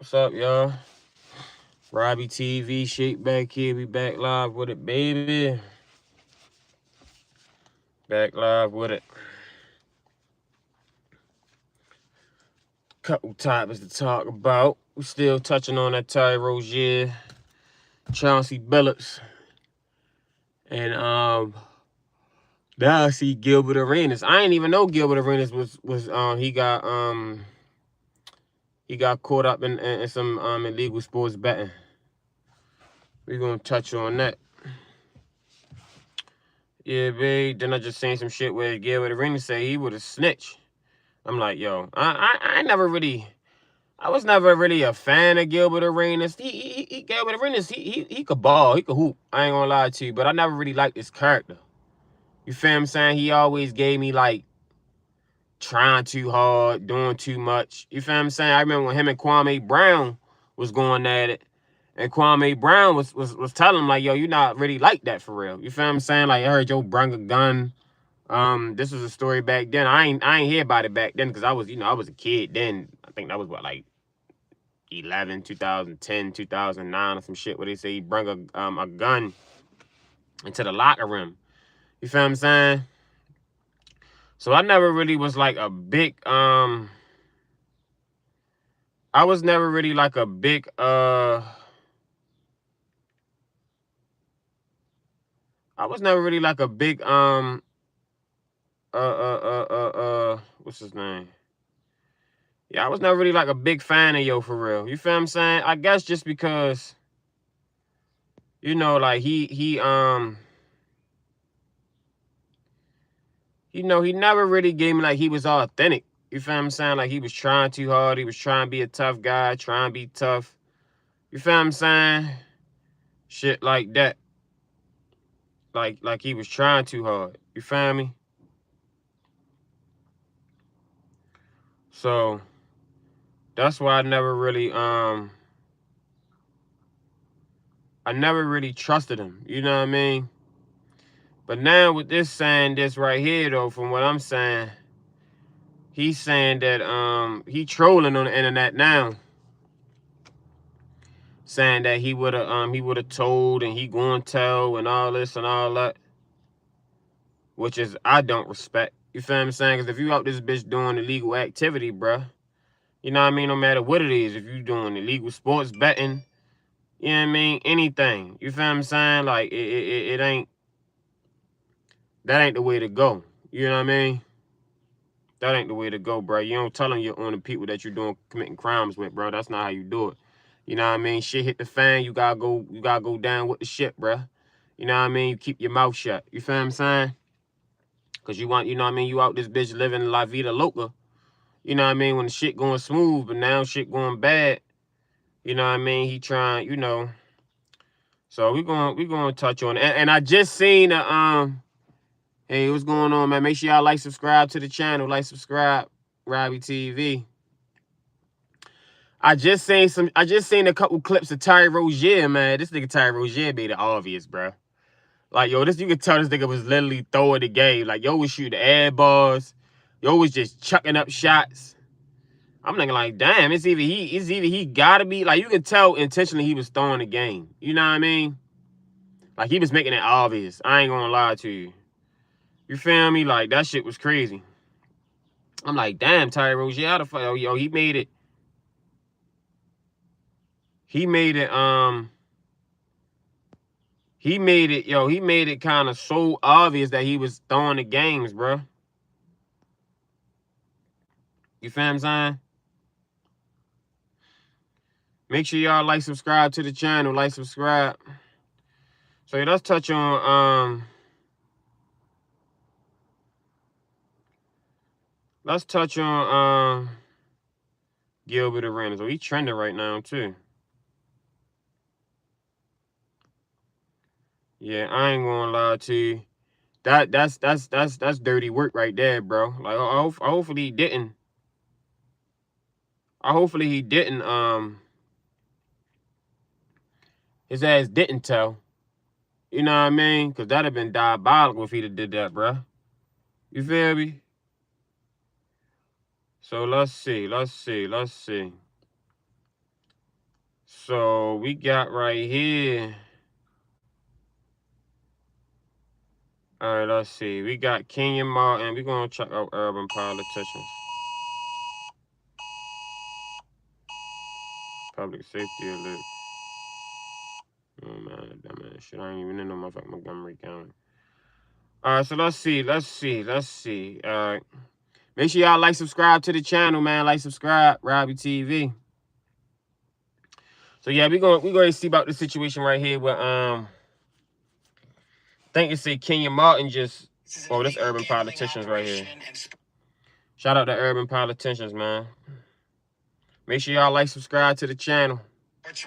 What's up, y'all? Robbie TV, Shake back here. We back live with it, baby. Back live with it. Couple topics to talk about. We still touching on that Rozier, Chauncey Billups, and now I see Gilbert Arenas. I didn't even know Gilbert Arenas was he got caught up in some illegal sports betting. We're gonna touch on that. Yeah, babe. Then I just seen some shit where Gilbert Arenas say he would have snitched. I'm like, yo, I was never really a fan of Gilbert Arenas. Gilbert Arenas, he could ball, he could hoop. I ain't gonna lie to you, but I never really liked his character. You feel what I'm saying? He always gave me like trying too hard, doing too much. You feel what I'm saying? I remember when him and Kwame Brown was going at it, and Kwame Brown was telling him like, yo, you not really like that for real. You feel what I'm saying? Like I heard Joe brung a gun. This was a story back then. I ain't hear about it back then because I was, I was a kid then. I think that was what, like 2010, 2009 or some shit where they say he brought a gun into the locker room. You feel what I'm saying? So I never really was like a big I was never really like a big I was never really like a big what's his name? Yeah, I was never really like a big fan of Yo for real. You feel what I'm saying? I guess just because, like he never really gave me like he was authentic. You feel what I'm saying? Like he was trying too hard. He was trying to be a tough guy, trying to be tough. You feel what I'm saying? Shit like that. Like he was trying too hard. You feel me? So that's why I never really trusted him. You know what I mean? But now with this saying this right here though, from what I'm saying, he's saying that he trolling on the internet now, saying that he would have told and he going to tell and all this and all that, which is I don't respect. You feel what I'm saying? Because if you out this bitch doing illegal activity, bruh, you know what I mean? No matter what it is, if you doing illegal sports betting, you know what I mean? Anything. You feel what I'm saying? Like it ain't, that ain't the way to go. You know what I mean? That ain't the way to go, bro. You don't tell them you're on the people that you're doing committing crimes with, bro. That's not how you do it. You know what I mean? Shit hit the fan, you gotta go down with the shit, bro. You know what I mean? You keep your mouth shut. You feel what I'm saying? Cause you want, you know what I mean, you out this bitch living la vida loca. You know what I mean? When the shit going smooth, but now shit going bad. You know what I mean? He trying, So we gonna touch on it. And I just seen hey, what's going on, man? Make sure y'all like, subscribe to the channel. Like, subscribe, Robbie TV. I just seen a couple clips of Rozier, man. This nigga Rozier made it obvious, bro. Like, yo, you could tell this nigga was literally throwing the game. Like, yo was shooting air balls. Yo was just chucking up shots. I'm thinking like, damn, it's either he gotta be, like, you could tell intentionally he was throwing the game. You know what I mean? Like, he was making it obvious. I ain't gonna lie to you. You feel me? Like, that shit was crazy. I'm like, damn, Rozier, how the fuck, yo, he made it. He made it kind of so obvious that he was throwing the games, bro. You feel what I'm saying? Make sure y'all like, subscribe to the channel, like, subscribe. So yeah, let's touch on Gilbert Arenas. So he's trending right now too. Yeah, I ain't gonna lie to you. That's dirty work right there, bro. Like hopefully he didn't. Hopefully he didn't his ass didn't tell. You know what I mean? Cause that'd have been diabolical if he'd have did that, bro. You feel me? So let's see. So we got right here. All right, let's see. We got Kenyon Martin. We're going to check out urban politicians. Public safety alert. Oh, man, dumbass shit. I ain't even in no motherfucking Montgomery County. All right, so let's see. All right. Make sure y'all like, subscribe to the channel, man. Like, subscribe, Robbie TV. So, yeah, we're going to see about the situation right here where, I think it said Kenyon Martin just... Oh, this urban politicians right here. Shout out to urban politicians, man. Make sure y'all like, subscribe to the channel.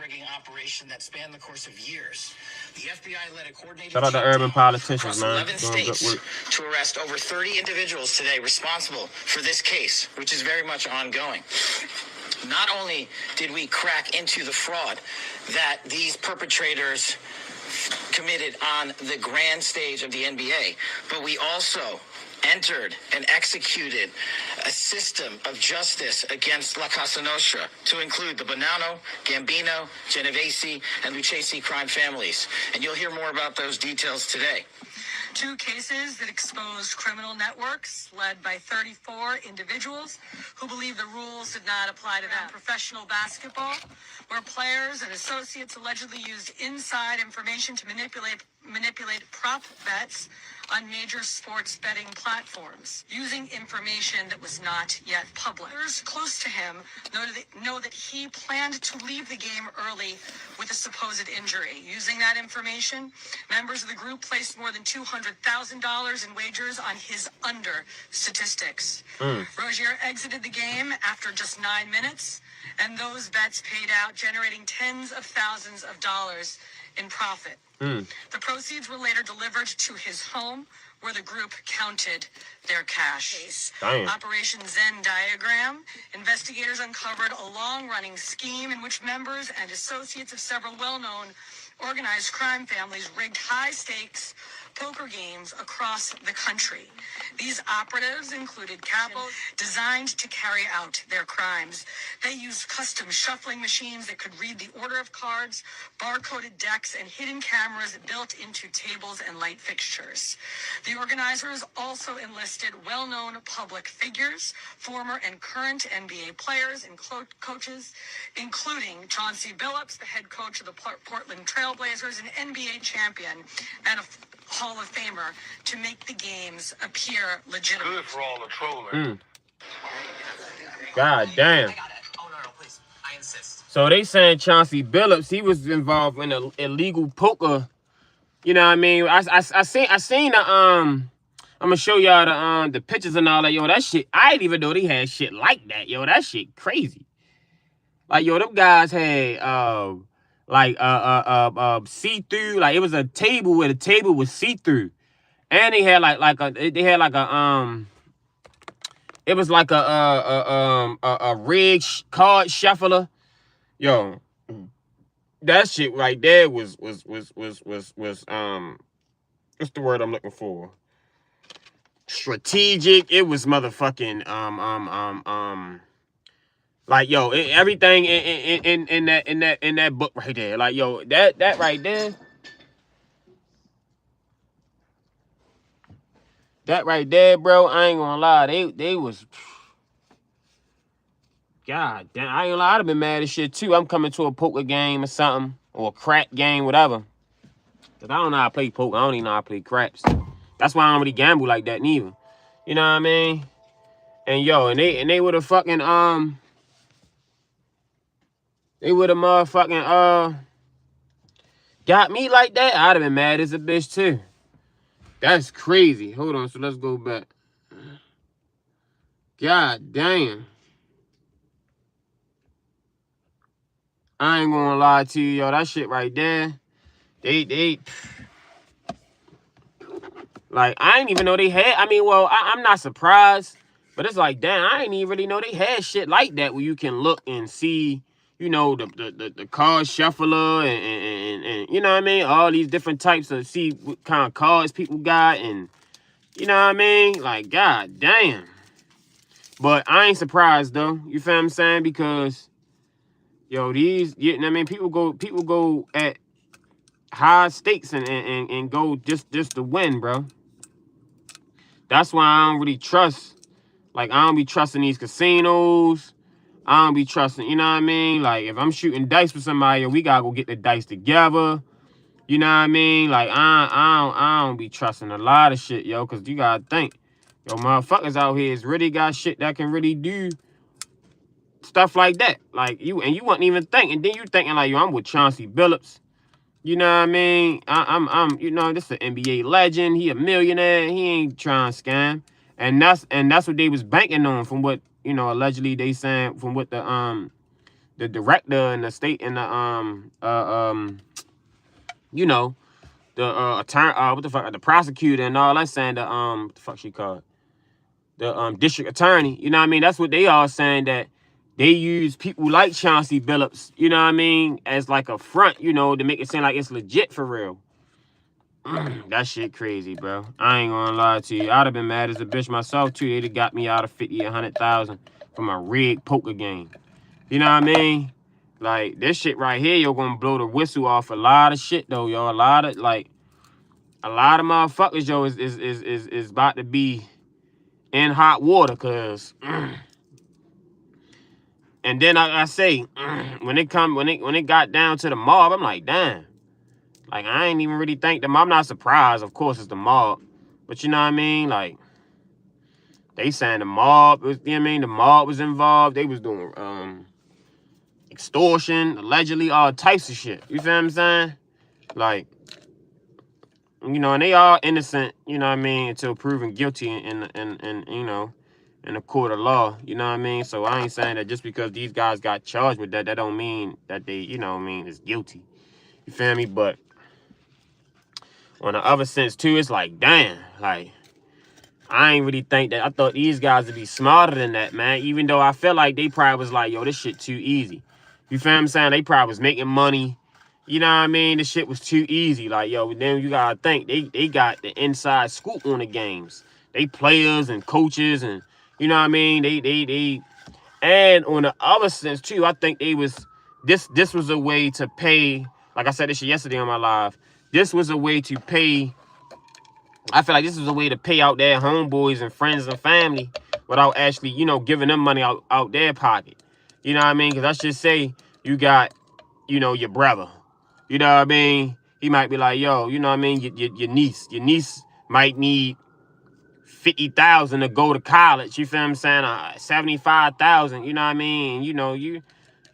Rigging operation that spanned the course of years. The FBI led a coordinated shout out to urban politicians, man. 11 states to arrest over 30 individuals today responsible for this case, which is very much ongoing. Not only did we crack into the fraud that these perpetrators committed on the grand stage of the NBA, but we also entered and executed a system of justice against La Casa Nostra to include the Bonanno, Gambino, Genovese, and Lucchese crime families. And you'll hear more about those details today. 2 cases that exposed criminal networks led by 34 individuals who believe the rules did not apply to them. Professional basketball, where players and associates allegedly used inside information to manipulate prop bets on major sports betting platforms, using information that was not yet public. Others close to him know that he planned to leave the game early with a supposed injury. Using that information, members of the group placed more than $200,000 in wagers on his under statistics. Rozier exited the game after just 9 minutes, and those bets paid out, generating tens of thousands of dollars in profit. The proceeds were later delivered to his home, where the group counted their cash. Damn. Operation Zen Diagram. Investigators uncovered a long-running scheme in which members and associates of several well-known organized crime families rigged high-stakes poker games across the country. These operatives included capos designed to carry out their crimes. They used custom shuffling machines that could read the order of cards, barcoded decks, and hidden cameras built into tables and light fixtures. The organizers also enlisted well-known public figures, former and current NBA players and coaches, including Chauncey Billups, the head coach of the Portland Trailblazers, an NBA champion, and a Hall of Famer, to make the games appear legitimate. Good for all the trolling. God damn. Oh, no, please. I insist. So they saying Chauncey Billups, he was involved in an illegal poker. You know what I mean? I seen the I'm gonna show y'all the pictures and all that. Yo, that shit, I didn't even know they had shit like that. Yo, that shit crazy. Like, yo, them guys had see-through, like it was a table where the table was see-through. And they had it was like a rigged card shuffler. Yo, that shit right there was what's the word I'm looking for? Strategic. It was motherfucking like, yo, everything in that book right there. Like, yo, that right there. That right there, bro, I ain't gonna lie. They was... God damn, I ain't gonna lie. I'd have been mad as shit, too. I'm coming to a poker game or something. Or a crack game, whatever. Because I don't know how to play poker. I don't even know how to play craps. That's why I don't really gamble like that, neither. You know what I mean? And, yo, and they would have fucking, they would have motherfucking, got me like that. I'd have been mad as a bitch, too. That's crazy. Hold on, so let's go back. God damn. I ain't gonna lie to you, yo. That shit right there. They like, I didn't even know they had. I mean, well, I'm not surprised. But it's like, damn, I didn't even really know they had shit like that where you can look and see, you know, the card shuffler and you know what I mean? All these different types of, see what kind of cards people got, and you know what I mean? Like, god damn. But I ain't surprised, though. You feel what I'm saying? Because Yo, I mean, people go at high stakes and go just to win, bro. That's why I don't really trust. Like, I don't be trusting these casinos. I don't be trusting, you know what I mean? Like, if I'm shooting dice with somebody, yo, we gotta go get the dice together. You know what I mean? Like, I don't be trusting a lot of shit, yo, because you gotta think, yo, motherfuckers out here is really got shit that can really do stuff like that. Like, you wasn't even thinking. Then you thinking, like, yo, I'm with Chauncey Billups. You know what I mean? I'm you know, this is an NBA legend. He a millionaire. He ain't trying to scam. And that's what they was banking on, from what, you know, allegedly they saying, from what the director and the state and the you know, the attorney, what the fuck, the prosecutor and all that saying, the what the fuck she called, the district attorney. You know what I mean? That's what they all saying, that they use people like Chauncey Billups, you know what I mean, as like a front, you know, to make it seem like it's legit for real. That shit crazy, bro. I ain't gonna lie to you. I'd have been mad as a bitch myself too. They'd have got me out of 50, 100,000 from a rigged poker game. You know what I mean? Like, this shit right here, you're gonna blow the whistle off a lot of shit though, yo. A lot of motherfuckers, yo, is about to be in hot water, cause and then I say, when it got down to the mob, I'm like, damn. Like, I ain't even really think the mob. I'm not surprised, of course, it's the mob. But you know what I mean? Like, they saying the mob was, you know what I mean? The mob was involved. They was doing extortion, allegedly, all types of shit. You feel what I'm saying? Like, you know, and they all innocent, you know what I mean, until proven guilty in you know, in a court of law, you know what I mean? So I ain't saying that just because these guys got charged with that, that don't mean that they, you know what I mean, is guilty. You feel me? But on the other sense too, it's like, damn, like, I ain't really think that. I thought these guys would be smarter than that, man. Even though I feel like they probably was like, yo, this shit too easy. You feel what I'm saying? They probably was making money. You know what I mean? This shit was too easy. Like, yo, then you gotta think, they got the inside scoop on the games. They players and coaches and, you know what I mean? They and on the other sense too, I think they was, this was a way to pay, like I said this shit yesterday on my live. This was a way to pay, I feel like this is a way to pay out their homeboys and friends and family without actually, you know, giving them money out their pocket. You know what I mean? Because let's just say you got, you know, your brother. You know what I mean? He might be like, yo, you know what I mean? Your niece. Your niece might need 50,000 to go to college. You feel what I'm saying? 75,000. You know what I mean? You know, you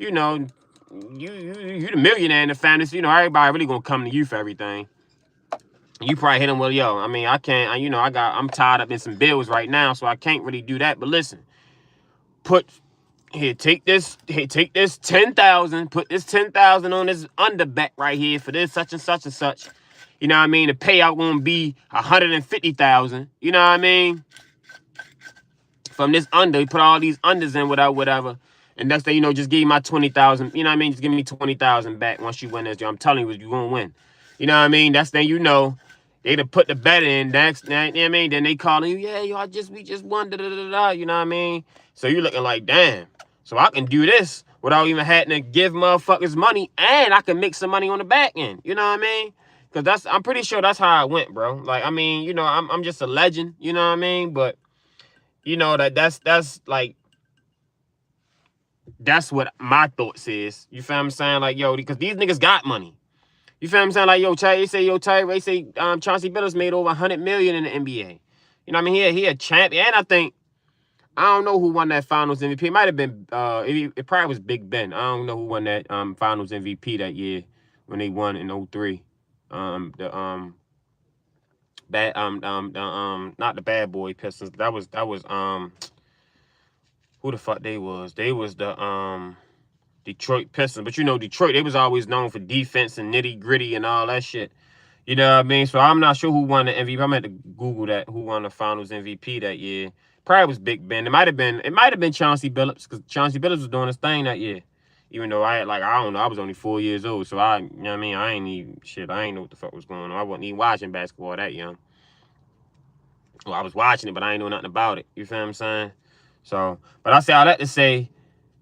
the millionaire in the family. So, you know, everybody really gonna come to you for everything. You probably hit him with, yo, I mean, I can't, you know, I'm tied up in some bills right now, so I can't really do that. But listen, take this 10,000, put this 10,000 on this under bet right here for this such and such and such. You know what I mean? The payout won't be 150,000. You know what I mean? From this under, put all these unders in whatever. And that's the, you know, just give you my 20,000. You know what I mean? Just give me 20,000 back once you win this. I'm telling you, you won't win. You know what I mean? That's then, you know, they'd have put the bet in next, you know what I mean? Then they calling you, yeah, yo, we just won, da-da-da-da, you know what I mean? So you looking like, damn, so I can do this without even having to give motherfuckers money, and I can make some money on the back end, you know what I mean? Because I'm pretty sure that's how it went, bro. Like, I mean, you know, I'm just a legend, you know what I mean? But, you know, that's like, that's what my thoughts is. You feel what I'm saying? Like, yo, because these niggas got money. You feel what I'm saying? Like, yo, they say Chauncey Billups made over 100 million in the NBA. You know what I mean? He a champion. And I think, I don't know who won that finals MVP. It might have been, it probably was Big Ben. I don't know who won that finals MVP that year when they won in 03. Not the bad boy Pistons. That was who the fuck they was? They was the Detroit Pistons. But you know, Detroit, they was always known for defense and nitty gritty and all that shit. You know what I mean? So I'm not sure who won the MVP. I'm gonna have to Google that. Who won the Finals MVP that year? Probably was Big Ben. It might have been Chauncey Billups, because Chauncey Billups was doing his thing that year. Even though I don't know, I was only 4 years old, so you know what I mean? I ain't know what the fuck was going on. I wasn't even watching basketball that young. Well, I was watching it, but I ain't know nothing about it. You feel what I'm saying? So, but I say all that to say,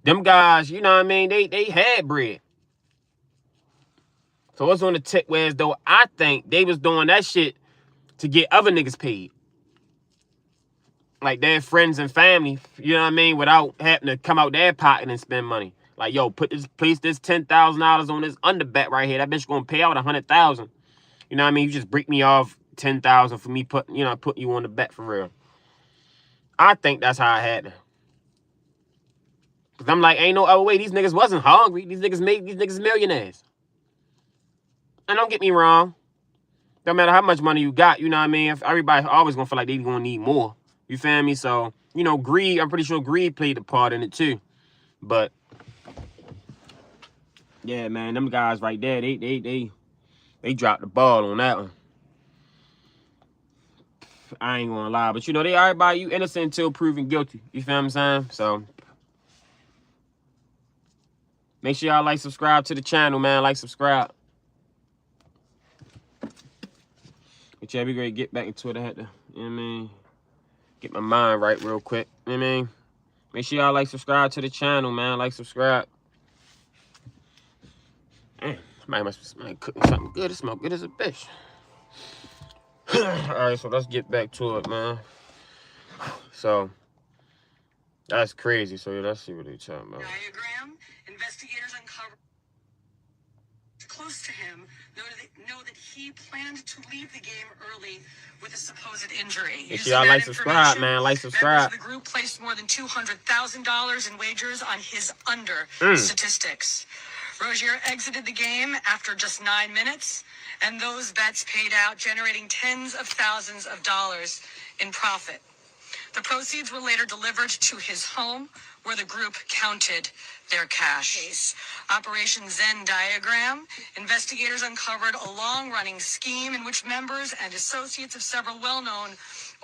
them guys, you know what I mean, they had bread. So it's on the tip where as though I think they was doing that shit to get other niggas paid. Like their friends and family, you know what I mean, without having to come out their pocket and spend money. Like, yo, place this $10,000 on this under bet right here. That bitch gonna pay out $100,000. You know what I mean? You just break me off $10,000 for me putting you on the bet for real. I think that's how I had to. Cause I'm like, ain't no other way. These niggas wasn't hungry. These niggas made these niggas millionaires. And don't get me wrong. Don't matter how much money you got, you know what I mean? If everybody always gonna feel like they gonna need more. You feel me? So, you know, greed, I'm pretty sure greed played a part in it too. But yeah, man, them guys right there, they dropped the ball on that one. I ain't gonna lie, but you know, everybody, you innocent until proven guilty. You feel what I'm saying? So make sure y'all like, subscribe to the channel, man. Like, subscribe. But yeah, we gonna get back into it. I had to, you know what I mean? Get my mind right real quick. You know what I mean? Make sure y'all like, subscribe to the channel, man. Like, subscribe. Man, somebody must be cooking something good. It smells good as a bitch. Alright, so let's get back to it, man. So that's crazy. So yeah, let's see what they're talking about. Diagram. Investigators uncovered close to him know that he planned to leave the game early with a supposed injury. Make sure y'all like, subscribe, man. Like, subscribe. The group placed more than $200,000 in wagers on his under statistics. Rozier exited the game after just 9 minutes, and those bets paid out, generating tens of thousands of dollars in profit. The proceeds were later delivered to his home, where the group counted their cash. Operation Zen Diagram. Investigators uncovered a long-running scheme in which members and associates of several well-known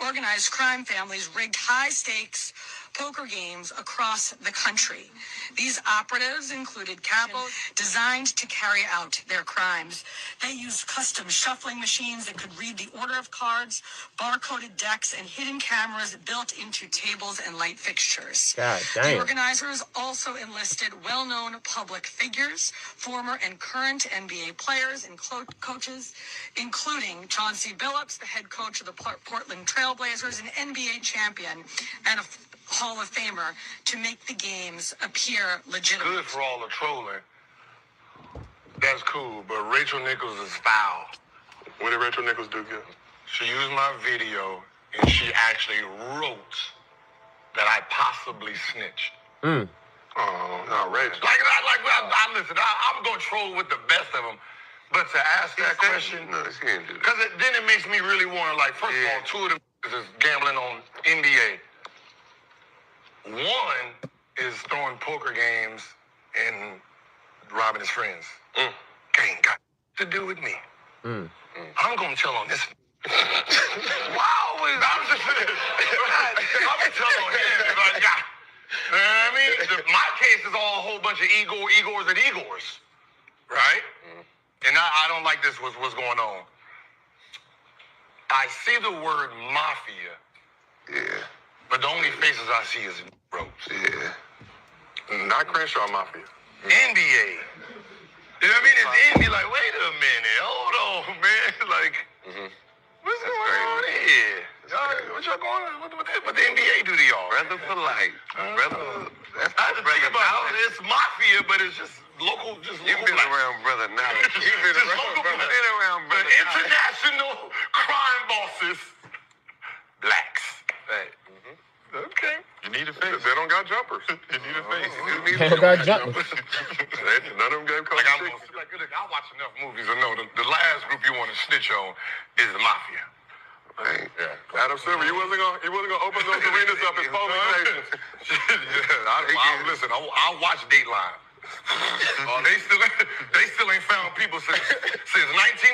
organized crime families rigged high-stakes poker games across the country. These operatives included capos designed to carry out their crimes. They used custom shuffling machines that could read the order of cards, barcoded decks, and hidden cameras built into tables and light fixtures. God damn. The organizers also enlisted well-known public figures, former and current NBA players and coaches, including Chauncey Billups, the head coach of the Portland Trailblazers, an NBA champion, and a Hall of Famer, to make the games appear legitimate. Good for all the trolling. That's cool, but Rachel Nichols is foul. What did Rachel Nichols do good? She used my video, and she actually wrote that I possibly snitched. Mm. Oh, not Rachel. I listen, I'm going to troll with the best of them. But to ask that question, no, she can't do that. Because then it makes me really want to, like, first of all, two of them is gambling on NBA. One is throwing poker games and robbing his friends. Ain't got to do with me. I'm going to tell on this. Wow, I'm just I'm going to tell on him. Like, you know what I mean? My case is all a whole bunch of Igors, and Igors. Right? And I don't like this, what's going on. I see the word mafia. Yeah. But the only faces I see is ropes. Yeah. Not Crenshaw Mafia. NBA. You know what I mean? It's NBA. Like, wait a minute. Hold on, man. Like, what's going on here? What y'all going on? What the NBA do to y'all? Brother polite. Brother. It's mafia, but it's just local. You've been around brother now. You've been around brother. International crime bosses. Blacks. Right. Okay. You need a face. They don't got jumpers. You need a face. They don't got jumpers. None of them got color. I watch enough movies to know the last group you want to snitch on is the mafia. Right. Yeah. Adam Silver, he wasn't gonna open those arenas up as polling stations. Listen, I'll watch Dateline. They still ain't found people since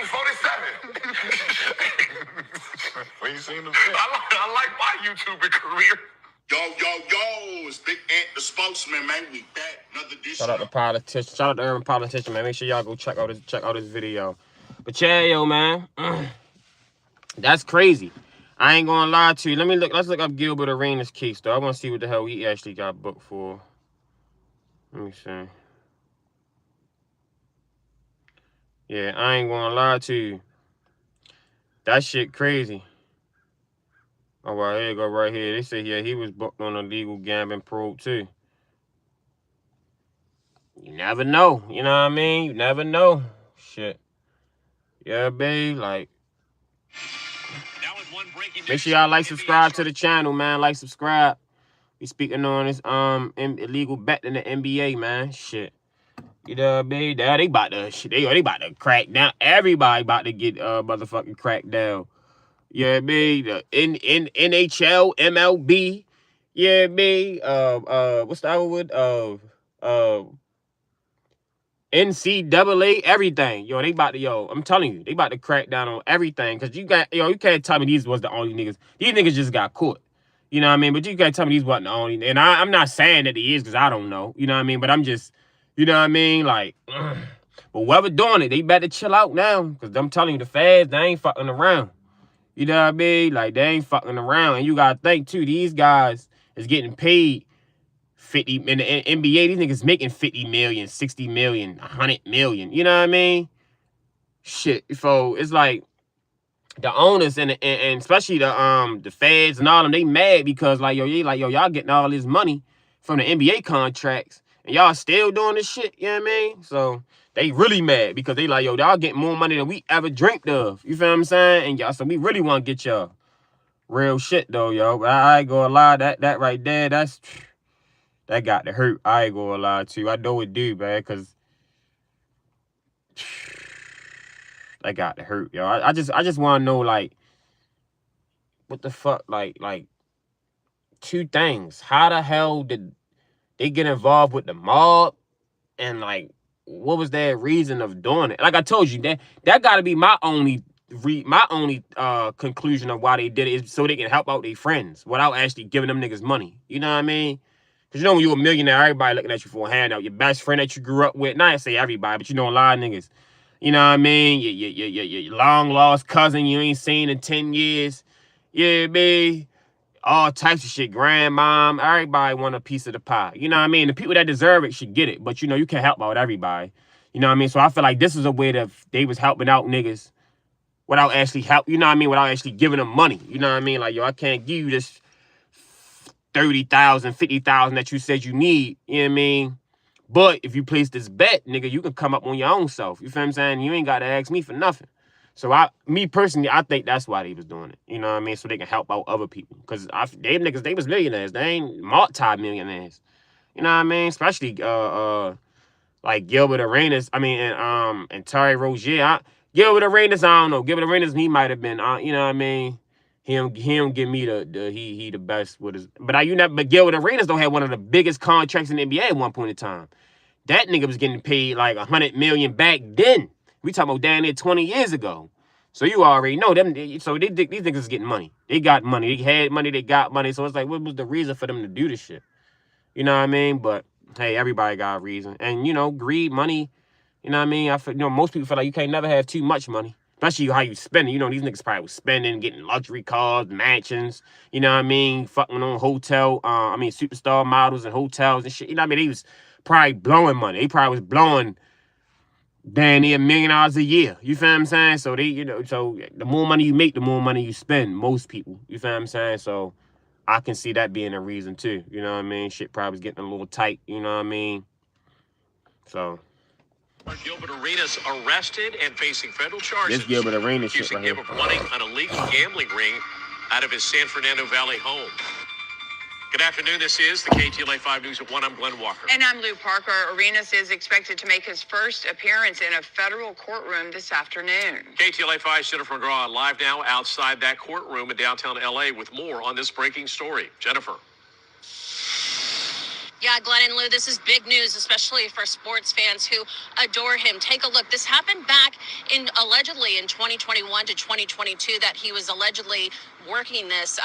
1947. When you seen them? I like my YouTubing career. Yo, it's Big Ant, the spokesman, man. We back, another edition. Shout out to politician. Shout out to urban politician, man. Make sure y'all go check out this video. But yeah, yo, man, that's crazy. I ain't gonna lie to you. Let's look up Gilbert Arenas' case, though. I want to see what the hell he actually got booked for. Let me see. Yeah, I ain't gonna lie to you. That shit crazy. All right, here you go right here. They say, yeah, he was booked on a legal gambling probe, too. You never know. You know what I mean? You never know. Shit. Yeah, babe. Like, make sure y'all like, subscribe to the channel, man. Like, subscribe. We speaking on this illegal bet in the NBA, man. Shit. You know what I mean? Now they about to shit, they about to crack down. Everybody about to get motherfucking cracked down. Yeah, me, the NHL, MLB, yeah, me, what's the other one? NCAA, everything. Yo, they about to, I'm telling you, they about to crack down on everything. Cause you can't tell me these was the only niggas. These niggas just got caught. You know what I mean? But you can't tell me these wasn't the only. And I'm not saying that he is, because I don't know. You know what I mean? But I'm just, you know what I mean? Like, but whoever doing it, they better chill out now. Cause I'm telling you, the feds, they ain't fucking around. You know what I mean? Like, they ain't fucking around. And you gotta think, too, these guys is getting paid 50 in the NBA. These niggas making 50 million, 60 million, 100 million. You know what I mean? Shit. So it's like the owners and especially the feds and all them, they mad because y'all getting all this money from the NBA contracts and y'all still doing this shit. You know what I mean? So they really mad because they like, y'all getting more money than we ever dreamt of. You feel what I'm saying? And y'all, so we really want to get y'all real shit though, yo. But I ain't gonna lie, that right there, that got to hurt. I ain't gonna lie to you. I know it do, man, because that got to hurt, yo. I just want to know, like, what the fuck, like, two things. How the hell did they get involved with the mob? And, like, what was their reason of doing it? Like I told you, that got to be my only conclusion of why they did it, is so they can help out their friends without actually giving them niggas money. You know what I mean? Because you know when you're a millionaire, everybody looking at you for a handout. Your best friend that you grew up with, not to say everybody, but you know a lot of niggas. You know what I mean? Your long-lost cousin you ain't seen in 10 years. Yeah, me. All types of shit. Grandmom, everybody want a piece of the pie. You know what I mean? The people that deserve it should get it. But, you know, you can't help out everybody. You know what I mean? So I feel like this is a way that they was helping out niggas without actually you know what I mean? Without actually giving them money. You know what I mean? Like, yo, I can't give you this 30,000, 50,000 that you said you need. You know what I mean? But if you place this bet, nigga, you can come up on your own self. You feel what I'm saying? You ain't got to ask me for nothing. So me personally, I think that's why they was doing it. You know what I mean? So they can help out other people. Because they niggas, they was millionaires. They ain't multi-millionaires. You know what I mean? Especially like Gilbert Arenas. I mean, and Terry Rozier. Gilbert Arenas, I don't know. Gilbert Arenas, he might have been, you know what I mean? He don't give me he the best with his, but Gilbert Arenas though had one of the biggest contracts in the NBA at one point in time. That nigga was getting paid like $100 million back then. We talking about down there 20 years ago. So you already know them. So these niggas is getting money. They got money. They had money. They got money. So it's like, what was the reason for them to do this shit? You know what I mean? But hey, everybody got a reason. And you know, greed, money. You know what I mean? Most people feel like you can't never have too much money. Especially how you spend it. You know, these niggas probably was spending, getting luxury cars, mansions. You know what I mean? Fucking on superstar models and hotels and shit. You know what I mean? He was probably blowing money. He probably was blowing damn near $1 million a year. You feel what I'm saying? So so the more money you make, the more money you spend. Most people. You feel what I'm saying? So I can see that being a reason too. You know what I mean? Shit probably was getting a little tight. You know what I mean? So. Gilbert Arenas arrested and facing federal charges. This Gilbert Arenas shit right here. Gilbert running an illegal gambling ring out of his San Fernando Valley home. Good afternoon. This is the KTLA 5 News at 1. I'm Glenn Walker. And I'm Lou Parker. Arenas is expected to make his first appearance in a federal courtroom this afternoon. KTLA 5's Jennifer McGraw live now outside that courtroom in downtown LA with more on this breaking story. Jennifer. Yeah, Glenn and Lou, this is big news, especially for sports fans who adore him. Take a look. This happened back allegedly in 2021 to 2022 that he was allegedly working this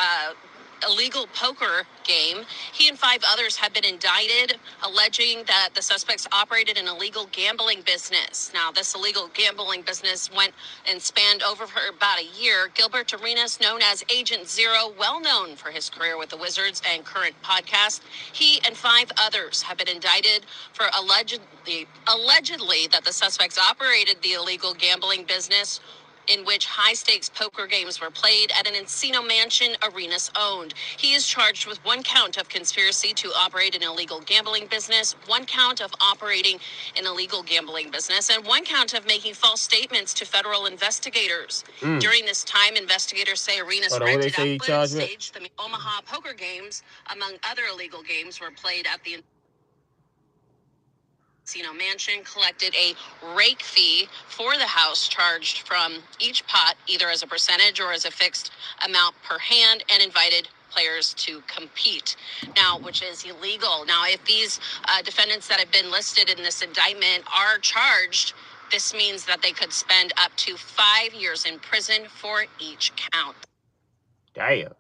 illegal poker game. He and 5 others have been indicted, alleging that the suspects operated an illegal gambling business. Now, this illegal gambling business went and spanned over for about a year. Gilbert Arenas, known as Agent Zero, well known for his career with the Wizards and current podcast, he and 5 others have been indicted for allegedly that the suspects operated the illegal gambling business in which high-stakes poker games were played at an Encino mansion Arenas owned. He is charged with 1 count of conspiracy to operate an illegal gambling business, 1 count of operating an illegal gambling business, and 1 count of making false statements to federal investigators. During this time, investigators say Arenas rented out footage staged the Omaha poker games, among other illegal games, were played at the Encino mansion, collected a rake fee for the house charged from each pot, either as a percentage or as a fixed amount per hand, and invited players to compete, now, which is illegal. Now, if these defendants that have been listed in this indictment are charged, this means that they could spend up to 5 years in prison for each count. Damn.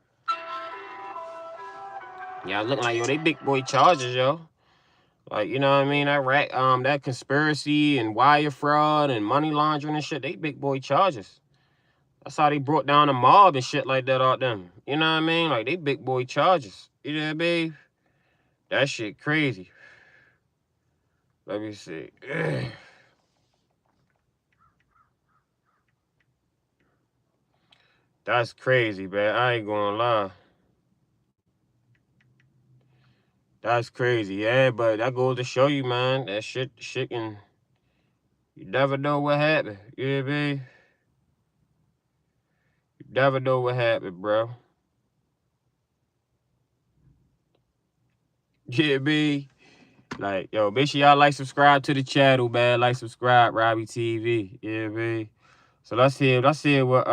Y'all looking like, yo, they big boy charges, yo. Like, you know what I mean? That conspiracy and wire fraud and money laundering and shit, they big boy charges. That's how they brought down the mob and shit like that out them. You know what I mean? Like, they big boy charges. You know what I mean? That shit crazy. Let me see. That's crazy, man. I ain't gonna lie. That's crazy, yeah, but that goes to show you, man, that shit can, you never know what happened, you know what I mean? You never know what happened, bro. You know what I mean? Like, yo, make sure y'all subscribe to the channel, man. Subscribe, Robbie TV, you know what I mean? So let's hear what,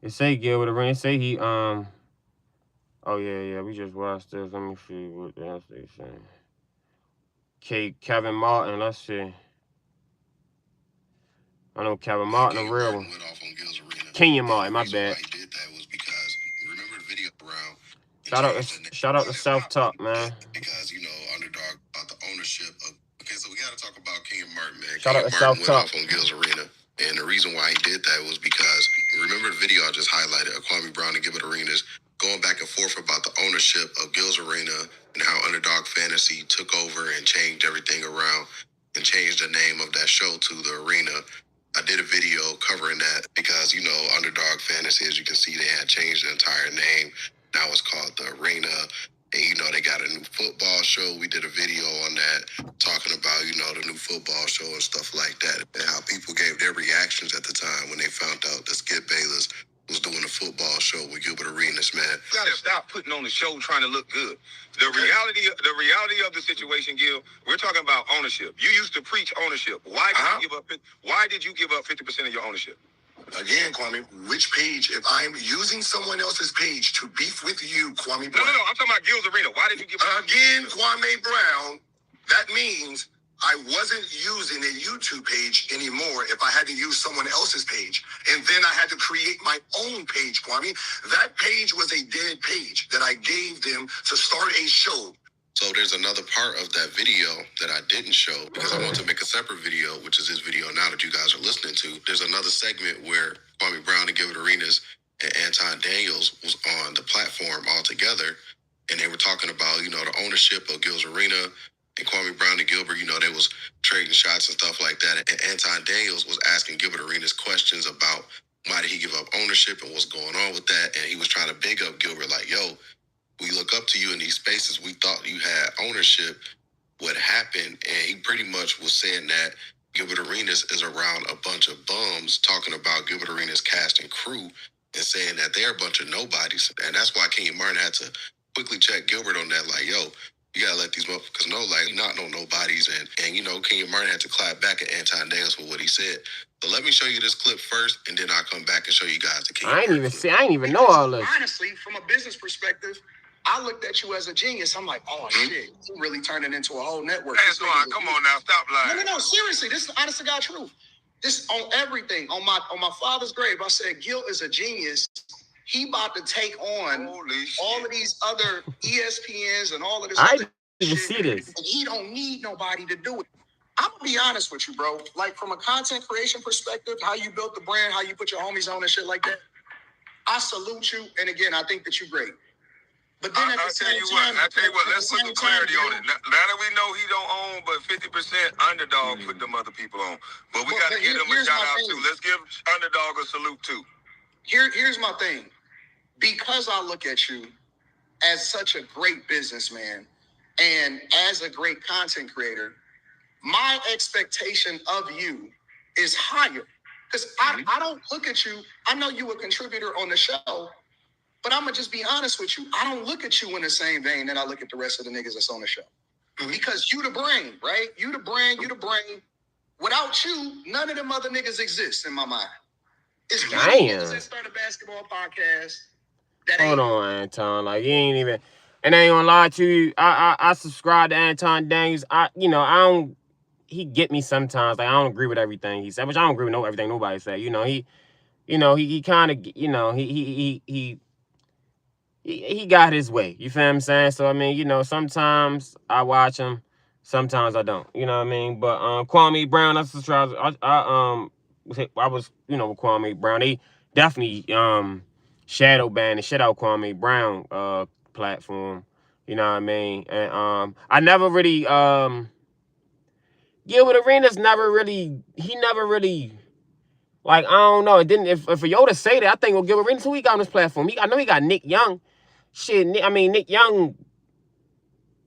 it say Gilbert Arenas, say he, oh, yeah, we just watched this. Let me see what else they saying. Kevin Martin, let's see. I know Kevin Martin, a real one. Kenyon Martin, my bad. Shout out to Self Talk, man. Because, you know, Underdog about the ownership of... Okay, so we got to talk about Kenyon Martin, man. Shout out to Kenyon Martin Self Talk. went off on Gil's Arena. And the reason why he did that was because, remember the video I just highlighted of Kwame Brown and Gilbert Arenas going back and forth about the ownership of Gil's Arena and how Underdog Fantasy took over and changed everything around and changed the name of that show to the Arena. I did a video covering that because, you know, Underdog Fantasy, as you can see, they had changed the entire name. Now it's called the Arena. And, you know, they got a new football show. We did a video on that talking about, you know, the new football show and stuff like that. And how people gave their reactions at the time when they found out that Skip Bayless was doing a football show with Gilbert Arenas, man. You gotta stop putting on the show trying to look good. The reality of the situation, Gil, we're talking about ownership. You used to preach ownership. Why did you give up 50% of your ownership? Again, Kwame, which page? If I'm using someone else's page to beef with you, Kwame Brown. No, I'm talking about Gil's Arena. Why did you give up? Again, Kwame Brown, that means I wasn't using a YouTube page anymore if I had to use someone else's page. And then I had to create my own page, Kwame. That page was a dead page that I gave them to start a show. So there's another part of that video that I didn't show because I want to make a separate video, which is this video now that you guys are listening to. There's another segment where Kwame Brown and Gilbert Arenas and Anton Daniels was on the platform all together, and they were talking about, you know, the ownership of Gil's Arena. And Kwame Brown and Gilbert, you know, they was trading shots and stuff like that. And Anton Daniels was asking Gilbert Arenas questions about why did he give up ownership and what's going on with that. And he was trying to big up Gilbert like, yo, we look up to you in these spaces. We thought you had ownership. What happened? And he pretty much was saying that Gilbert Arenas is around a bunch of bums talking about Gilbert Arenas' cast and crew and saying that they're a bunch of nobodies. And that's why Kenyon Martin had to quickly check Gilbert on that. Like, yo, you gotta let these motherfuckers know, like, not no nobodies. And you know, Kenyon Martin had to clap back at Anton Daniels for what he said. So let me show you this clip first, and then I'll come back and show you guys the Kenyon Martin clip. I ain't even know all this. Honestly, from a business perspective, I looked at you as a genius. I'm like, oh, shit, you really turning into a whole network. Come on now, stop lying. No, seriously, this is honest to God truth. This on everything, on my father's grave. I said, Gil is a genius. he about to take on all of these other ESPNs and all of this I other didn't even shit, see this. and he don't need nobody to do it. I'm gonna be honest with you, bro. Like from a content creation perspective, how you built the brand, how you put your homies on and shit like that, I salute you. And again, I think that you're great. But then I'll tell you what, let's put some clarity on it. Now that we know he don't own, but 50% Underdog put them other people on. But we got to give them a shout out too. Let's give Underdog a salute too. Here's my thing. Because I look at you as such a great businessman and as a great content creator, my expectation of you is higher. Because I don't look at you, I know you a contributor on the show, but I'm going to just be honest with you. I don't look at you in the same vein that I look at the rest of the niggas that's on the show. Because you the brain, right? You the brain. Without you, none of them other niggas exist in my mind. It's niggas that start a basketball podcast. Hold on, Anton. Like, you ain't even... And I ain't gonna lie to you. I subscribe to Anton Daniels. I don't... He get me sometimes. Like, I don't agree with everything he said, which I don't agree with everything nobody said. He kind of, he got his way. You feel what I'm saying? So, I mean, sometimes I watch him, sometimes I don't. You know what I mean? But Kwame Brown, I subscribe. I was, with Kwame Brown. They definitely shadow banned the shit out Kwame Brown platform. You know what I mean? And I never really Gilbert Arenas never really like, I don't know. It didn't, if for Yoda say that, I think Gilbert Arenas, who he got on this platform? I know he got Nick Young. Shit, Nick Young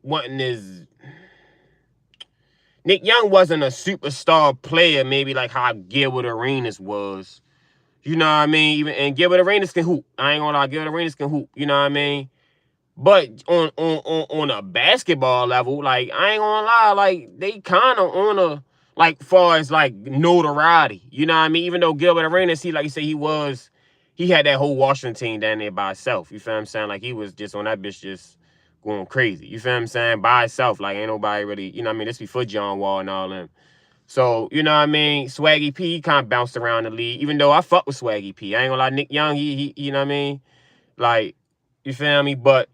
wasn't a superstar player, maybe like how Gilbert Arenas was. You know what I mean? And Gilbert Arenas can hoop. I ain't gonna lie, Gilbert Arenas can hoop. You know what I mean? But on a basketball level, like, I ain't gonna lie, like, they kind of on a, like, far as like notoriety. You know what I mean? Even though Gilbert Arenas, he had that whole Washington team down there by himself. You feel what I'm saying? Like, he was just on that bitch just going crazy. You feel what I'm saying? By himself. Like, ain't nobody really, you know what I mean? This before John Wall and all them. So, you know what I mean? Swaggy P, he kind of bounced around the league. Even though I fuck with Swaggy P. I ain't gonna lie, Nick Young, he you know what I mean? Like, you feel me? But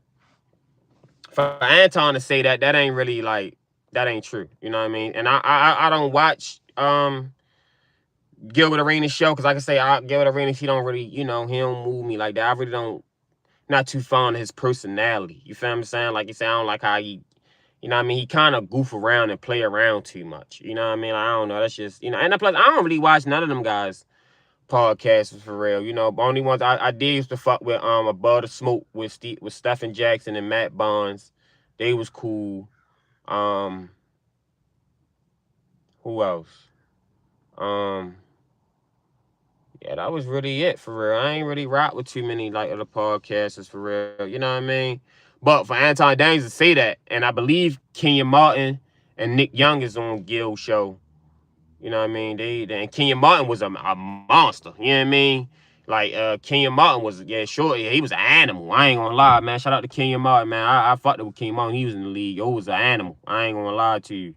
for Anton to say that ain't really, like, that ain't true. You know what I mean? And I don't watch Gilbert Arenas show, because like I say, Gilbert Arenas, he don't really, he don't move me like that. I really don't, not too fond of his personality. You feel what I'm saying? Like you say, I don't like how he, you know what I mean? He kind of goof around and play around too much. You know what I mean? Like, I don't know. That's just, and plus, I don't really watch none of them guys' podcasts for real. The only ones I did used to fuck with Above the Smoke with Stephen Jackson and Matt Barnes. They was cool. Who else? Yeah, that was really it for real. I ain't really rock with too many like other podcasters for real. You know what I mean? But for Anton Daniels to say that, and I believe Kenyon Martin and Nick Young is on Gil's show. You know what I mean? And Kenyon Martin was a monster. You know what I mean? Like Kenyon Martin was, he was an animal. I ain't gonna lie, man. Shout out to Kenyon Martin, man. I fucked with Kenyon Martin. He was in the league. He was an animal. I ain't gonna lie to you.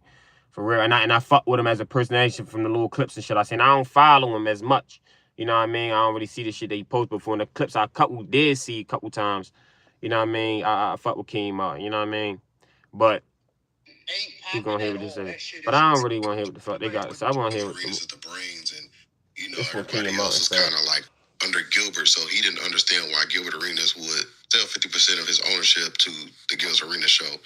For real. And I fuck with him as a personality from the little clips and shit I seen. I don't follow him as much. You know what I mean? I don't really see the shit that he posts before. In the clips I did see a couple times. You know what I mean? I fuck with Kenyon Martin. You know what I mean? But keep going here with this shit. But I don't really want to hear what the fuck they got. So I want to hear what the brains, and this one everybody else is kind of like under Gilbert, so he didn't understand why Gilbert Arenas would sell 50% of his ownership to the Gil's Arena show,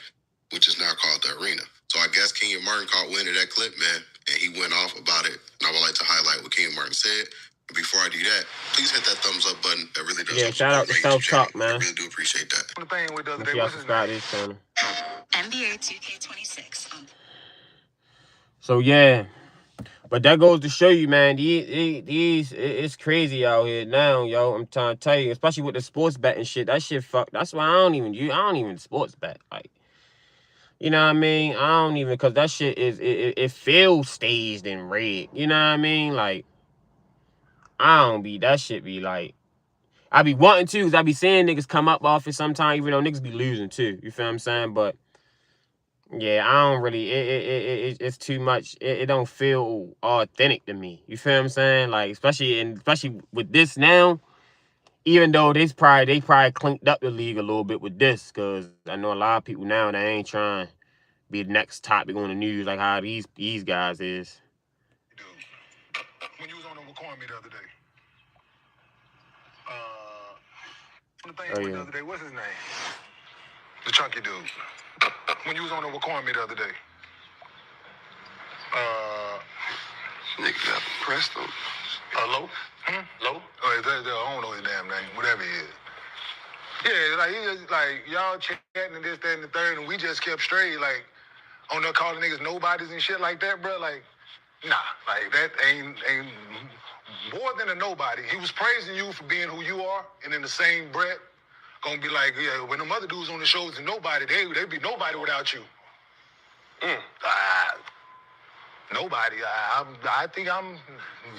which is now called The Arena. So I guess Kenyon Martin caught wind of that clip, man, and he went off about it. And I would like to highlight what Kenyon Martin said. But before I do that, please hit that thumbs up button. That really does help shout out to Self Talk, man. I really do appreciate that. The thing with the other day, y'all subscribe to this channel. NBA 2K26. So yeah. But that goes to show you, man, it's crazy out here now, yo. I'm trying to tell you, especially with the sports betting shit. That shit fuck. That's why I don't even sports bet. Like, you know what I mean? I don't even, because that shit it feels staged and rigged. You know what I mean? Like, that shit be like, I be wanting to, because I be seeing niggas come up off it sometimes, even though niggas be losing too. You feel what I'm saying? But yeah, I don't really, it's too much. It don't feel authentic to me. You feel what I'm saying? Like, especially with this now, even though they probably clinked up the league a little bit with this, because I know a lot of people now that ain't trying to be the next topic on the news like how these guys is. Dude, when you was on the recording me the other day, the other day, what's his name? The chunky dude. When you was on the recording me the other day, Nigga got pressed him. Low? Low? I don't know his damn name, whatever he is. Yeah, like, he just, like, y'all chatting and this, that, and the third, and we just kept straight, like, on there calling niggas nobodies and shit like that, bro. Like, nah, like, that ain't more than a nobody. He was praising you for being who you are, and in the same breath, gonna be like, yeah, when them other dudes on the shows and nobody, they'd be nobody without you. Nobody. I think I'm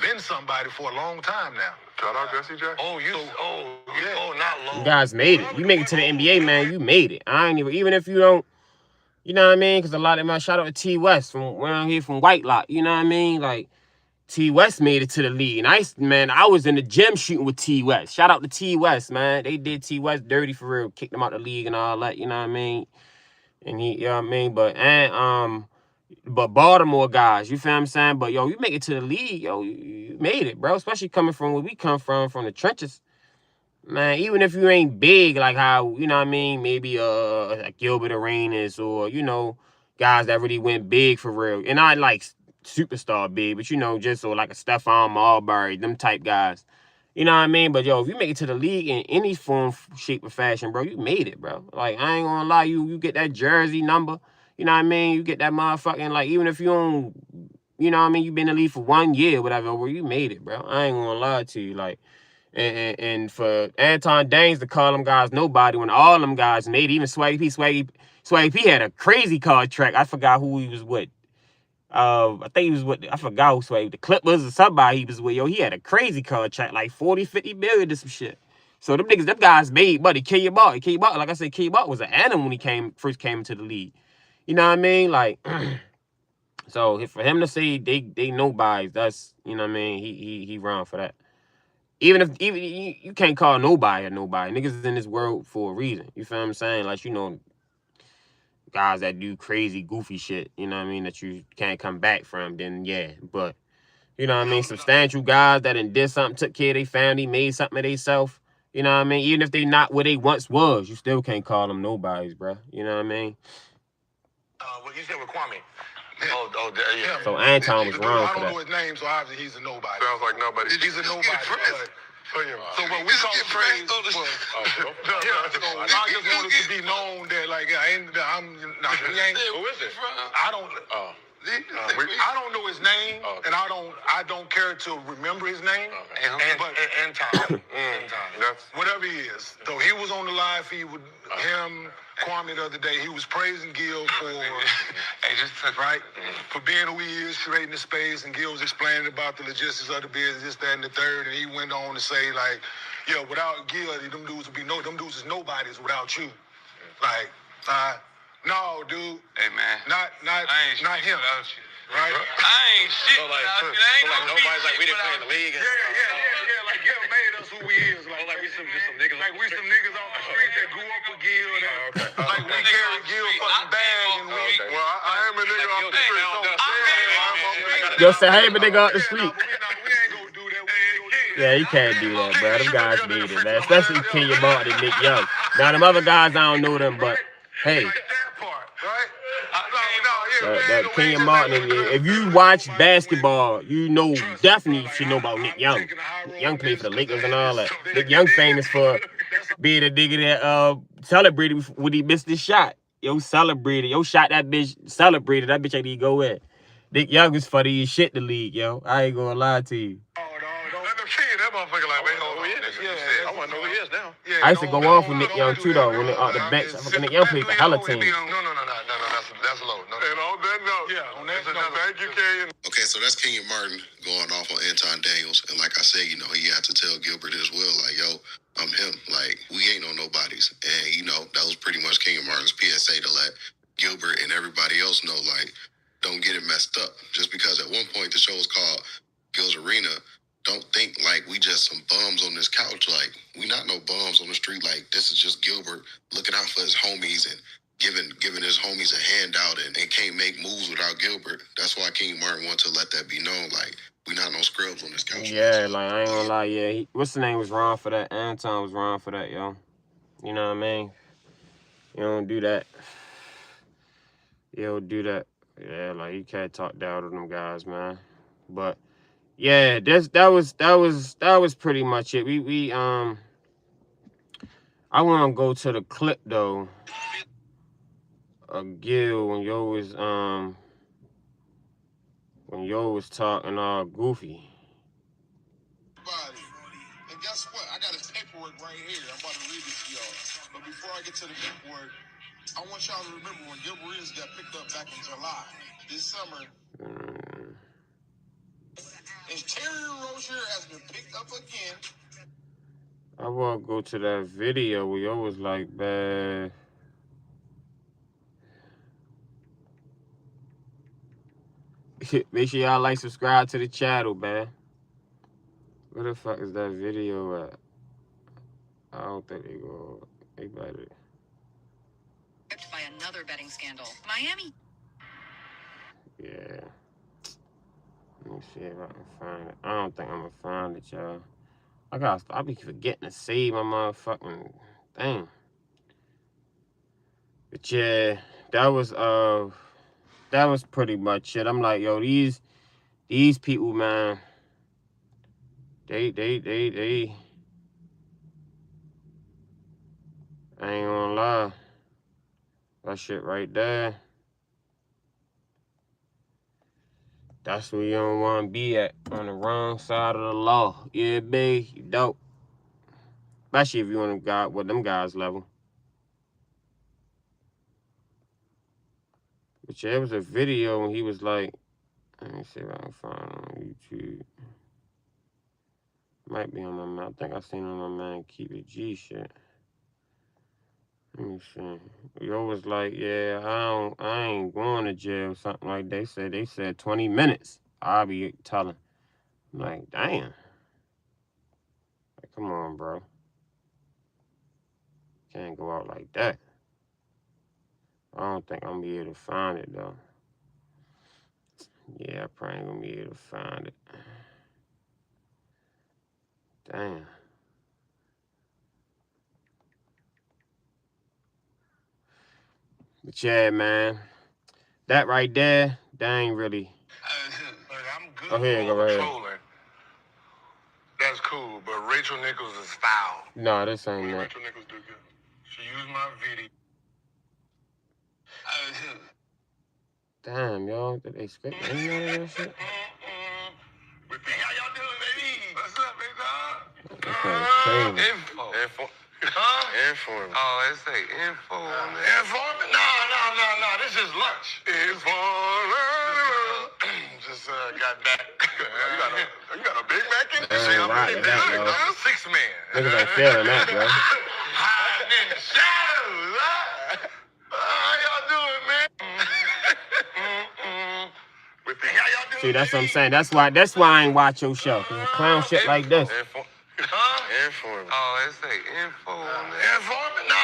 been somebody for a long time now. Shout out Jesse Jackson. Not long. You guys made it. You make it to the NBA, man. You made it. I ain't even if you don't, you know what I mean? Because a lot of them, shout out to T West from around here from White Lock. You know what I mean? Like, T West made it to the league. And I was in the gym shooting with T West. Shout out to T West, man. They did T West dirty for real. Kicked him out the league and all that, you know what I mean? And he, you know what I mean? But Baltimore guys, you feel what I'm saying? But, yo, you make it to the league, yo, you made it, bro. Especially coming from where we come from the trenches. Man, even if you ain't big, like how, you know what I mean, maybe like Gilbert Arenas or, you know, guys that really went big for real. And not like superstar big, but, you know, just so like a Stephon Marbury, them type guys. You know what I mean? But, yo, if you make it to the league in any form, shape, or fashion, bro, you made it, bro. Like, I ain't gonna lie, you get that jersey number, you know what I mean? You get that motherfucking, like, even if you don't, you know what I mean, you been in the league for 1 year, whatever, where you made it, bro. I ain't gonna lie to you, like. And for Anton Daines to call them guys nobody when all them guys made it, even Swaggy P had a crazy contract. I forgot who he was with. I think he was with, I forgot who Swaggy, the Clippers or somebody he was with. Yo, he had a crazy contract, like 40, 50 million or some shit. So them guys made money. Kenya Barton, like I said, Kenya Barton was an animal when he first came into the league. You know what I mean? Like, so for him to say they nobodies, that's, you know what I mean, he wrong for that. Even you can't call nobody a nobody. Niggas is in this world for a reason. You feel what I'm saying? Like, you know, guys that do crazy, goofy shit, you know what I mean, that you can't come back from, then yeah. But, you know what I mean, substantial guys that did something, took care of their family, made something of themselves, you know what I mean? Even if they not where they once was, you still can't call them nobodies, bro. You know what I mean? What you said with Kwame. Yeah. So Anton was wrong I for don't that. know his name, so obviously he's a nobody. Sounds like nobody. He's a nobody. So what we call praise. I just wanted to be known that, like, we ain't. Who is it? I don't. I don't know his name, and I don't care to remember his name. But Anton, whatever he is. So he was on the live feed with him, Kwame the other day. He was praising Gil for for being who he is, creating the space, and Gil was explaining about the logistics of the business, this, that, and the third, and he went on to say, like, yo, without Gil, them dudes is nobodies without you. Like, no, dude. Hey, man. Not him. Right? I ain't shit. So like nobody's like we didn't play in the league. Yeah. Like Gil made us who we is. Like we some niggas. Like we some niggas off the street that grew up with Gil. Like we carry Gil fucking bag and we. Well, I am a nigga off the street. Yo, say, hey, but nigga off the street. We ain't gonna do that. Yeah, you can't do that, bro. Them guys made it, man. Especially Kenya Barton and Nick Young. Now, them other guys, I don't know them, but hey. That Kenya Martin, if you watch basketball, you know, definitely should know about Nick Young. Nick Young played for the Lakers and all that. Nick Young famous for being a nigga that celebrated when he missed his shot. Yo, celebrated. Yo, shot that bitch, celebrated. That bitch ain't even go in. Nick Young is funny as shit in the league, yo. I ain't gonna lie to you. That motherfucker like, man, who he is? I want to know who he is now. I used to go off with Nick Young too, though. When they off the bench, Nick Young played for hella team. No. That's low. No. And on that note, on that note, thank you, Kenyon. Okay, so that's Kenyon Martin going off on Anton Daniels. And like I said, you know, he had to tell Gilbert as well, like, yo, I'm him. Like, we ain't on nobodies. And, you know, that was pretty much Kenyon Martin's PSA to let Gilbert and everybody else know, like, don't get it messed up. Just because at one point the show was called Gil's Arena, don't think like we just some bums on this couch. Like, we not no bums on the street. Like, this is just Gilbert looking out for his homies and giving his homies a handout and can't make moves without Gilbert. That's why King Martin wanted to let that be known. Like, we not no scrubs on this couch. Yeah, like, I ain't gonna lie, yeah. What's the name was wrong for that? Anton was wrong for that, yo. You know what I mean? You don't do that. You don't do that. Yeah, like, you can't talk down to them guys, man. But yeah, that was pretty much it. I wanna go to the clip though. Gil when yo was talking all goofy. And guess what? I got his paperwork right here. I'm about to read it to y'all. But before I get to the paperwork, I want y'all to remember when Gilbert got picked up back in July. This summer, and Terry Rozier has been picked up again. I want to go to that video where yo was like, man. Make sure y'all like, subscribe to the channel, man. Where the fuck is that video at? I don't think they better. By another betting scandal. Miami. Yeah. Let me see if I can find it. I don't think I'm gonna find it, y'all. I be forgetting to save my motherfucking thing. But yeah, that was pretty much it. I'm like, yo, these people, man, they I ain't gonna lie. That shit right there. That's where you don't want to be at, on the wrong side of the law. Yeah, babe, you dope. Especially if you on them guys level. But yeah, it was a video when he was like, let me see if I can find it on YouTube. Might be on my man. I think I seen it on my man Keep It G shit. Let me see. Yo was like, yeah, I ain't going to jail, something like they said 20 minutes. I'll be telling. I'm like, damn. Like, come on, bro. Can't go out like that. I don't think I'm gonna be able to find it though. Yeah, I probably ain't gonna be able to find it. Damn. But yeah, man. That right there, that ain't really. I'm good Oh, here you go, right here. trolling. That's cool, but Rachel Nichols is foul. No, this ain't that. Rachel Nichols do good. She used my video. Damn, y'all. Did they script any of that shit? How y'all doing, baby? What's up, big dog? That shit is crazy. Info. Inform. Oh, it say info on there. Inform? No. This is lunch. Inform. Just got back. You got a Big Mac in there? Ain't right, that, 6 man. Niggas ain't feeling that, bro. Hiding in the shadows, huh? How y'all doing, man? How y'all doing? See, that's what I'm saying. That's why I ain't watch your show. Cause it's clown shit like this. Inform. Oh, it say info on there. Inform? No.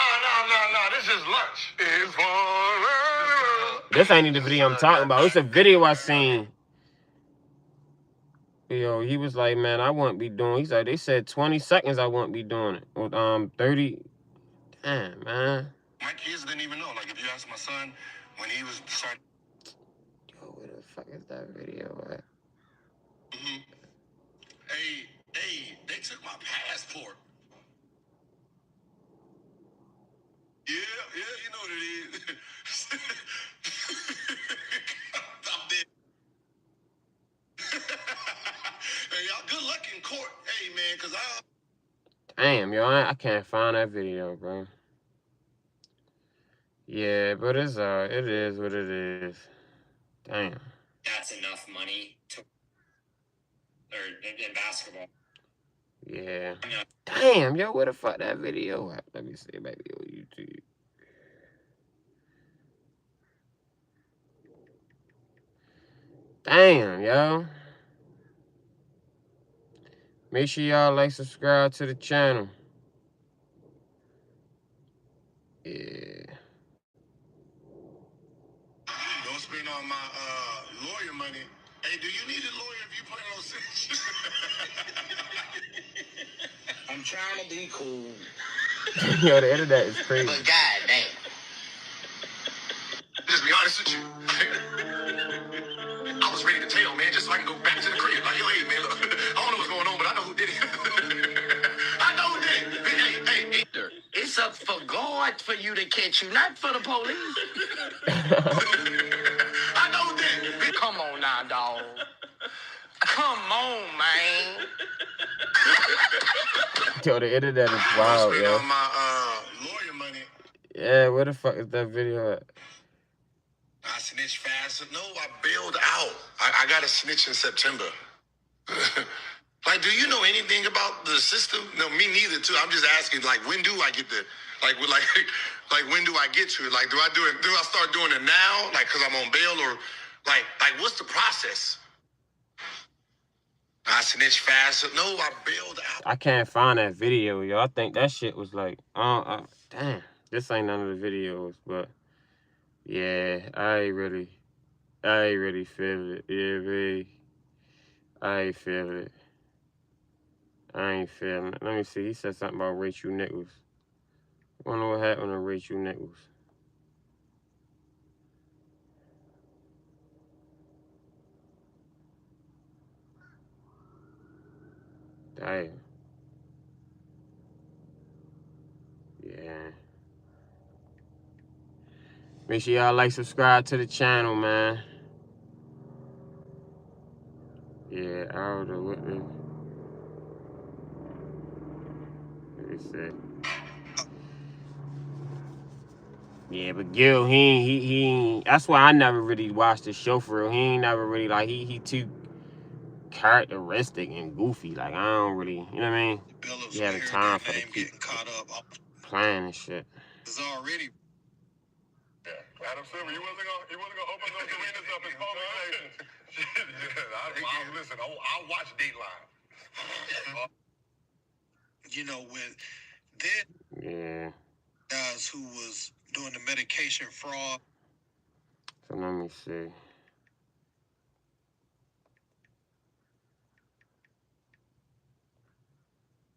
This is lunch. Inform. This ain't even the video I'm talking about. It's a video I seen. Yo, he was like, man, I wouldn't be doing. He's like, they said 20 seconds I wouldn't be doing it. With 30. Damn, man. My kids didn't even know. Like, if you ask my son when he was starting. Yo, where the fuck is that video at? Hey, they took my passport. Yeah, you know what it is. I'm dead. Hey, y'all, good luck in court. Hey, man, because Damn, yo, I can't find that video, bro. Yeah, but it is what it is. Damn. That's enough money in basketball. Yeah. Damn, yo, where the fuck that video at? Let me see, maybe on YouTube. Damn, yo. Make sure y'all like, subscribe to the channel. Yeah. Don't spend all my lawyer money. Hey, do you need a lawyer if you plan on sentencing? I'm trying to be cool. Yo, the internet is crazy. But goddamn. Just be honest with you. I was ready to tell, man, just so I can go back to the crib. Like, yo, hey, man, look, I don't know what's going on, but I know who did it. I know who did it. Hey. It's up for God for you to catch you, not for the police. I know who did it. Come on now, dog. Come on, man. Yo, the internet is wild, yo. On my lawyer money. Yeah, where the fuck is that video at? I snitch fast. No, I bailed out. I got to snitch in September. Like, do you know anything about the system? No, me neither, too. I'm just asking, like, when do I get the, like, when do I get to it? Like, do I start doing it now? Like, because I'm on bail or, like, what's the process? I snitch fast. No, I bailed out. I can't find that video, yo. I think that shit was like, damn. This ain't none of the videos, but yeah, I ain't really feel it. Yeah, babe. I ain't feel it. I ain't feeling it. Let me see. He said something about Rachel Nichols. I wonder what happened to Rachel Nichols. Damn. Yeah. Make sure y'all like, subscribe to the channel, man. Yeah, I would have with me. Let me see. Yeah, but Gil, he ain't. That's why I never really watched the show for real. He ain't never really like he too characteristic and goofy. Like I don't really, you know what I mean? Billups, He having time for the keep caught up. playing and shit. It's already. Yeah. Adam Silver, he wasn't gonna open those arenas up as public nations. Listen, I'll watch Dateline. You know, with Yeah. guys who was doing the medication fraud. So let me see.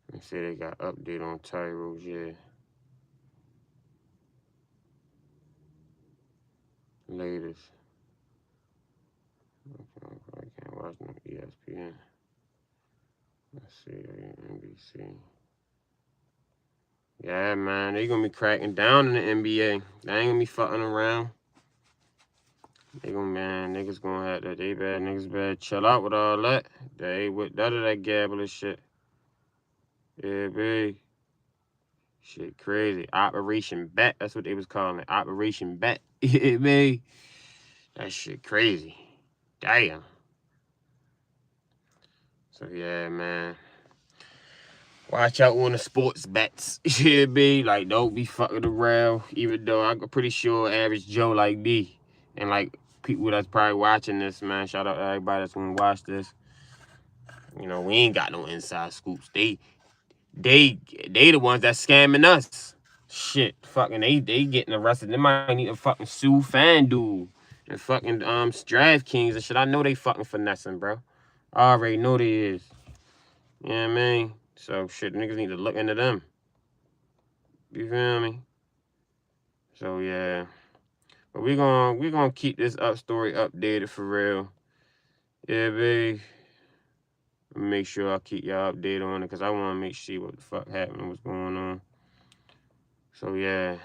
Let me see, they got update on Ty Rozier. Latest. I can't watch no ESPN. Let's see, NBC. Yeah, man, they gonna be cracking down in the NBA. They ain't gonna be fucking around. They gonna, man, niggas gonna have that. Niggas better chill out with all that. They ain't with none of that gambling shit. Yeah, big. Shit crazy. Operation Bet. That's what they was calling it. Operation Bet. Yeah, big. That shit crazy. Damn. So, yeah, man. Watch out on the sports bets. Yeah, be like, don't be fucking around. Even though I'm pretty sure average Joe like me and like people that's probably watching this, man. Shout out to everybody that's gonna watch this. You know, we ain't got no inside scoops. They the ones that scamming us. Shit, fucking they getting arrested. They might need to fucking sue FanDuel and fucking DraftKings and shit. I know they fucking finessing, bro. I already know they is. You know what I mean? So shit, niggas need to look into them. You feel me? So yeah. But we gonna keep this story updated for real. Yeah, babe. Make sure I keep y'all updated on it because I wanna make sure what the fuck happened, what's going on. So yeah.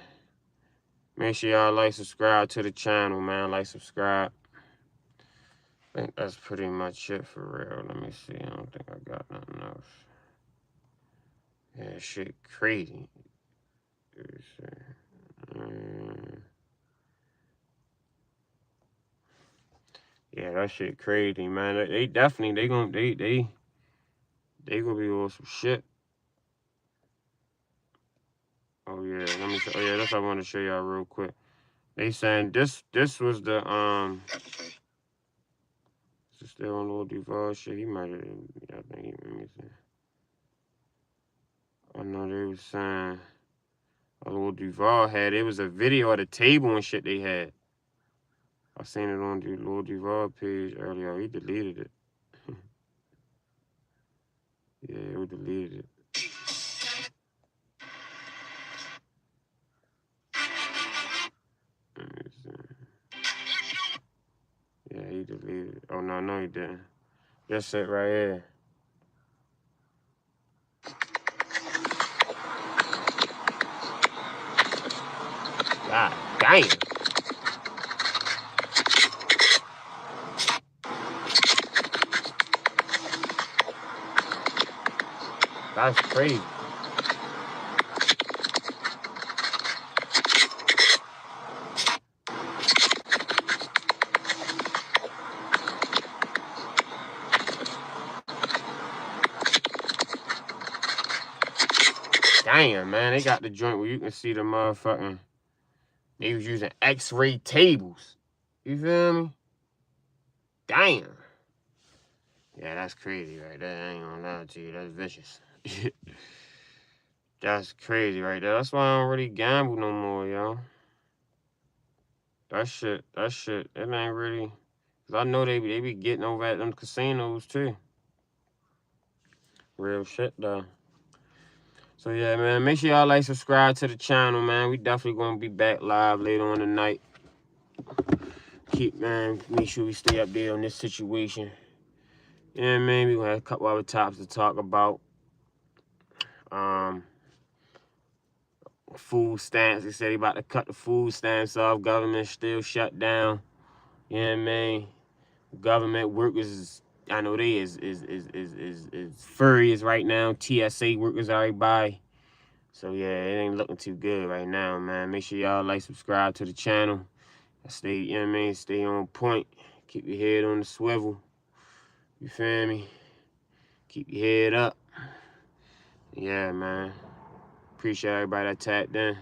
Make sure y'all like, subscribe to the channel, man. Like, subscribe. I think that's pretty much it for real. Let me see. I don't think I got nothing else. Yeah, shit crazy. Yeah, that shit crazy, man. They definitely they gonna be on some shit. Oh yeah, let me. Oh yeah, that's what I want to show y'all real quick. They saying this was the Is it still on Lil Duval shit? He might have. I think let me see. I know they was saying Lil Duval had, it was a video of the table and shit they had. I seen it on the Lil Duval page earlier. He deleted it. Yeah, he deleted it. Yeah, he deleted it. Oh, no, he didn't. That's it right here. God damn. That's crazy. Damn, man, they got the joint where you can see the motherfucking, they was using X-ray tables. You feel me? Damn. Yeah, that's crazy right there. I ain't gonna lie to you. That's vicious. That's crazy right there. That's why I don't really gamble no more, yo. That shit, it ain't really, cause I know they be getting over at them casinos too. Real shit though. So yeah, man, make sure y'all like, subscribe to the channel, man. We definitely gonna be back live later on tonight. Make sure we stay up there on this situation. Yeah, man, we gonna have a couple other topics to talk about. Food stamps. They said they about to cut the food stamps off. Government still shut down. You know what I mean? Government workers, I know they is furious right now. TSA workers, everybody. So yeah, it ain't looking too good right now, man. Make sure y'all like, subscribe to the channel. Stay, you know what I mean? Stay on point. Keep your head on the swivel. You feel me? Keep your head up. Yeah, man. Appreciate everybody that tapped in.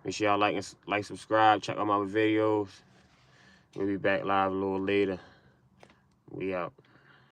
Make sure y'all like, subscribe, check out my videos. We'll be back live a little later. We out.